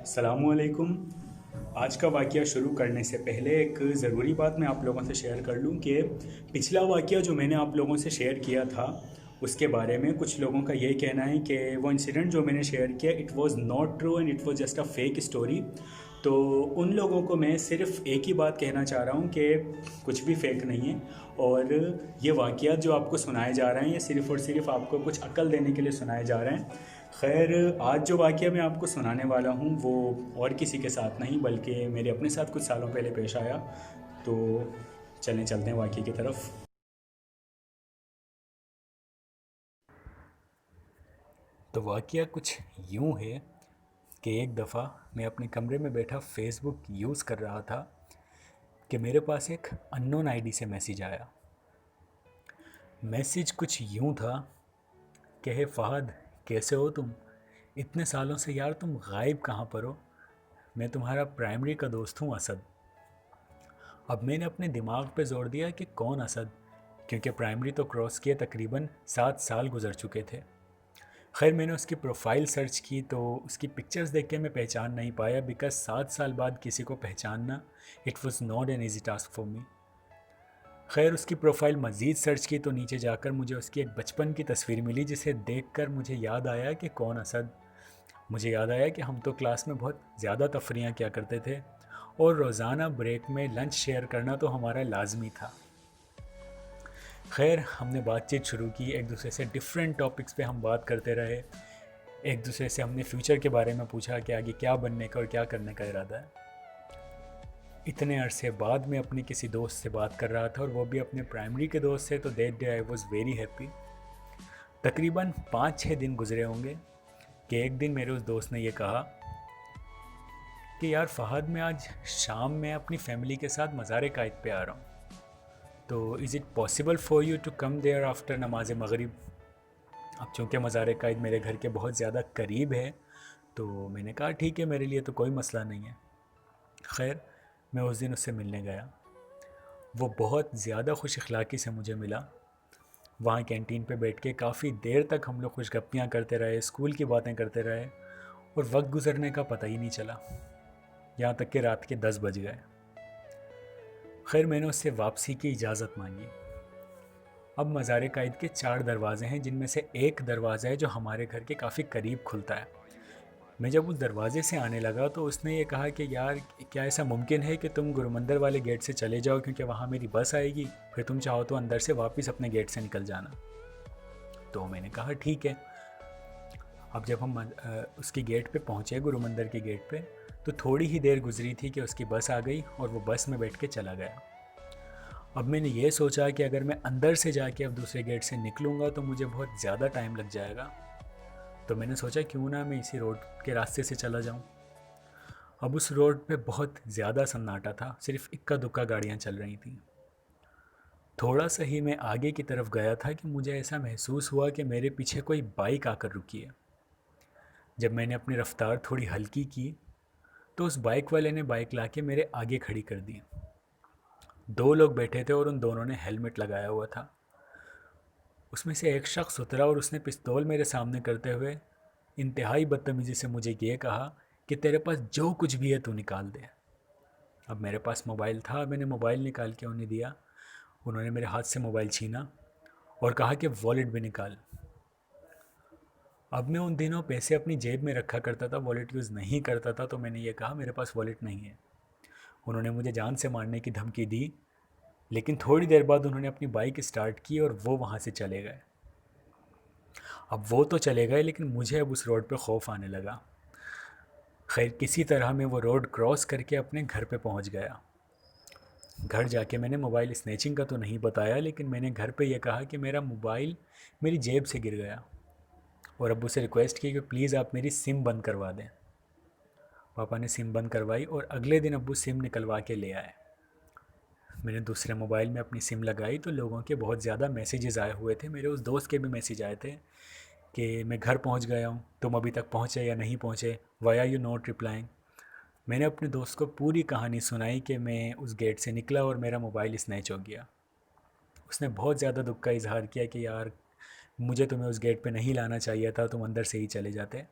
अस्सलामुअलैकुम। आज का वाक़या शुरू करने से पहले एक ज़रूरी बात मैं आप लोगों से शेयर कर लूँ कि पिछला वाक़या जो मैंने आप लोगों से शेयर किया था, उसके बारे में कुछ लोगों का ये कहना है कि वो इंसिडेंट जो मैंने शेयर किया it was not true and it was just a fake story. तो उन लोगों को मैं सिर्फ़ एक ही बात कहना चाह रहा हूँ कि कुछ भी फेक नहीं है। और ये वाक़यात जो आपको सुनाए जा रहे हैं ये सिर्फ़ और सिर्फ़ आपको कुछ अक्ल देने के लिए सुनाए जा रहे हैं। खैर, आज जो वाक़या मैं आपको सुनाने वाला हूँ वो और किसी के साथ नहीं बल्कि मेरे अपने साथ कुछ सालों पहले पेश आया। तो चलते हैं वाक़ये की तरफ। तो वाक़या कुछ यूँ है कि एक दफ़ा मैं अपने कमरे में बैठा फ़ेसबुक यूज़ कर रहा था कि मेरे पास एक अननोन आईडी से मैसेज आया। मैसेज कुछ यूँ था कि हे फ़हद, कैसे हो तुम? इतने सालों से यार तुम गायब कहाँ पर हो? मैं तुम्हारा प्राइमरी का दोस्त हूँ, असद। अब मैंने अपने दिमाग पे जोर दिया कि कौन असद, क्योंकि प्राइमरी तो क्रॉस किए तकरीबन 7 साल गुजर चुके थे। खैर, मैंने उसकी प्रोफाइल सर्च की तो उसकी पिक्चर्स देख के मैं पहचान नहीं पाया, बिकॉज 7 साल बाद किसी को पहचानना it was not an easy task for me. खैर, उसकी प्रोफाइल मज़ीद सर्च की तो नीचे जाकर मुझे उसकी एक बचपन की तस्वीर मिली, जिसे देखकर मुझे याद आया कि कौन असद। मुझे याद आया कि हम तो क्लास में बहुत ज़्यादा तफरियाँ किया करते थे और रोज़ाना ब्रेक में लंच शेयर करना तो हमारा लाजमी था। खैर, हमने बातचीत शुरू की, एक दूसरे से डिफरेंट टॉपिक्स पे हम बात करते रहे। एक दूसरे से हमने फ्यूचर के बारे में पूछा कि आगे क्या बनने का और क्या करने का इरादा है। इतने अरसे बाद मैं अपने किसी दोस्त से बात कर रहा था और वो भी अपने प्राइमरी के दोस्त से, तो that day I was very happy. तकरीबन 5-6 दिन गुजरे होंगे कि एक दिन मेरे उस दोस्त ने ये कहा कि यार फ़हद, मैं आज शाम में अपनी फैमिली के साथ मज़ार कायद पे आ रहा हूँ, तो is it possible for you to come there after नमाज मगरिब? अब चूँकि मज़ार कायद मेरे घर के बहुत ज़्यादा करीब है, तो मैंने कहा ठीक है, मेरे लिए तो कोई मसला नहीं है। खैर, मैं उस दिन उससे मिलने गया। वो बहुत ज़्यादा खुश अखलाक़ी से मुझे मिला। वहाँ कैंटीन पे बैठ के काफ़ी देर तक हम लोग खुशगप्पियाँ करते रहे, स्कूल की बातें करते रहे और वक्त गुजरने का पता ही नहीं चला, यहाँ तक कि रात के 10 बज गए। खैर, मैंने उससे वापसी की इजाज़त मांगी। अब मज़ार कायद के 4 दरवाज़े हैं, जिनमें से एक दरवाज़ा है जो हमारे घर के काफ़ी करीब खुलता है। मैं जब उस दरवाज़े से आने लगा तो उसने ये कहा कि यार, क्या ऐसा मुमकिन है कि तुम गुरुमंदिर वाले गेट से चले जाओ, क्योंकि वहाँ मेरी बस आएगी, फिर तुम चाहो तो अंदर से वापस अपने गेट से निकल जाना। तो मैंने कहा ठीक है। अब जब हम उसके गेट पे पहुँचे, गुरुमंदिर के गेट पे, तो थोड़ी ही देर गुजरी थी कि उसकी बस आ गई और वो बस में बैठ के चला गया। अब मैंने ये सोचा कि अगर मैं अंदर से जाके अब दूसरे गेट से निकलूँगा तो मुझे बहुत ज़्यादा टाइम लग जाएगा। तो मैंने सोचा क्यों ना मैं इसी रोड के रास्ते से चला जाऊँ। अब उस रोड पे बहुत ज़्यादा सन्नाटा था, सिर्फ इक्का दुक्का गाड़ियाँ चल रही थीं। थोड़ा सा ही मैं आगे की तरफ गया था कि मुझे ऐसा महसूस हुआ कि मेरे पीछे कोई बाइक आकर रुकी है। जब मैंने अपनी रफ़्तार थोड़ी हल्की की तो उस बाइक वाले ने बाइक लाके मेरे आगे खड़ी कर दी। 2 लोग बैठे थे और उन दोनों ने हेलमेट लगाया हुआ था। उसमें से एक शख्स उतरा और उसने पिस्तौल मेरे सामने करते हुए इंतहाई बदतमीज़ी से मुझे ये कहा कि तेरे पास जो कुछ भी है तू निकाल दे। अब मेरे पास मोबाइल था, मैंने मोबाइल निकाल के उन्हें दिया। उन्होंने मेरे हाथ से मोबाइल छीना और कहा कि वॉलेट भी निकाल। अब मैं उन दिनों पैसे अपनी जेब में रखा करता था, वॉलेट यूज़ नहीं करता था, तो मैंने ये कहा मेरे पास वॉलेट नहीं है। उन्होंने मुझे जान से मारने की धमकी दी, लेकिन थोड़ी देर बाद उन्होंने अपनी बाइक स्टार्ट की और वो वहाँ से चले गए। अब वो तो चले गए, लेकिन मुझे अब उस रोड पे खौफ आने लगा। खैर, किसी तरह मैं वो रोड क्रॉस करके अपने घर पे पहुँच गया। घर जाके मैंने मोबाइल स्नैचिंग का तो नहीं बताया, लेकिन मैंने घर पे ये कहा कि मेरा मोबाइल मेरी जेब से गिर गया और अब्बू से रिक्वेस्ट की कि प्लीज़ आप मेरी सिम बंद करवा दें। पापा ने सिम बंद करवाई और अगले दिन अब्बू सिम निकलवा के ले आए। मैंने दूसरे मोबाइल में अपनी सिम लगाई तो लोगों के बहुत ज़्यादा मैसेजेस आए हुए थे। मेरे उस दोस्त के भी मैसेज आए थे कि मैं घर पहुंच गया हूं, तुम अभी तक पहुंचे या नहीं पहुंचे, why are you not replying. मैंने अपने दोस्त को पूरी कहानी सुनाई कि मैं उस गेट से निकला और मेरा मोबाइल स्नैच हो गया। उसने बहुत ज़्यादा दुख का इजहार किया कि यार, मुझे तुम्हें उस गेट पे नहीं लाना चाहिए था, तुम अंदर से ही चले जाते।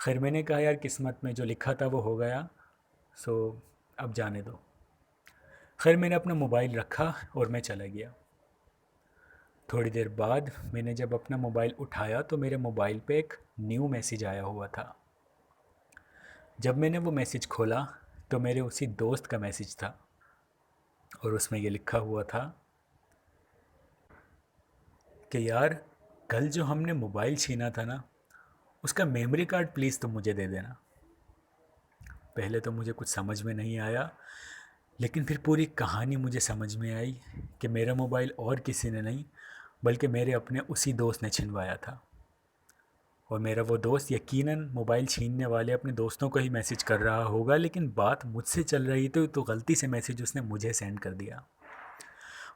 खैर मैंने कहा यार किस्मत में जो लिखा था वो हो गया, सो अब जाने दो। खैर मैंने अपना मोबाइल रखा और मैं चला गया। थोड़ी देर बाद मैंने जब अपना मोबाइल उठाया तो मेरे मोबाइल पे एक न्यू मैसेज आया हुआ था। जब मैंने वो मैसेज खोला तो मेरे उसी दोस्त का मैसेज था और उसमें ये लिखा हुआ था कि यार कल जो हमने मोबाइल छीना था ना, उसका मेमोरी कार्ड प्लीज़ तुम मुझे दे देना। पहले तो मुझे कुछ समझ में नहीं आया, लेकिन फिर पूरी कहानी मुझे समझ में आई कि मेरा मोबाइल और किसी ने नहीं बल्कि मेरे अपने उसी दोस्त ने छिनवाया था। और मेरा वो दोस्त यकीनन मोबाइल छीनने वाले अपने दोस्तों को ही मैसेज कर रहा होगा, लेकिन बात मुझसे चल रही थी तो गलती से मैसेज उसने मुझे सेंड कर दिया।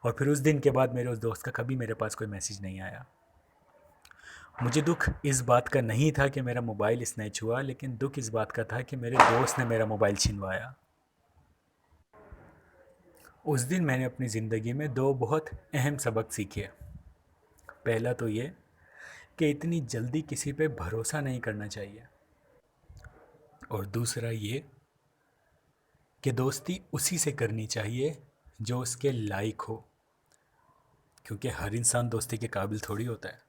और फिर उस दिन के बाद मेरे उस दोस्त का कभी मेरे पास कोई मैसेज नहीं आया। मुझे दुख इस बात का नहीं था कि मेरा मोबाइल स्नैच हुआ, लेकिन दुख इस बात का था कि मेरे दोस्त ने मेरा मोबाइल छीनवाया। उस दिन मैंने अपनी ज़िंदगी में दो बहुत अहम सबक सीखे। पहला तो ये कि इतनी जल्दी किसी पे भरोसा नहीं करना चाहिए, और दूसरा ये कि दोस्ती उसी से करनी चाहिए जो उसके लायक हो, क्योंकि हर इंसान दोस्ती के काबिल थोड़ी होता है।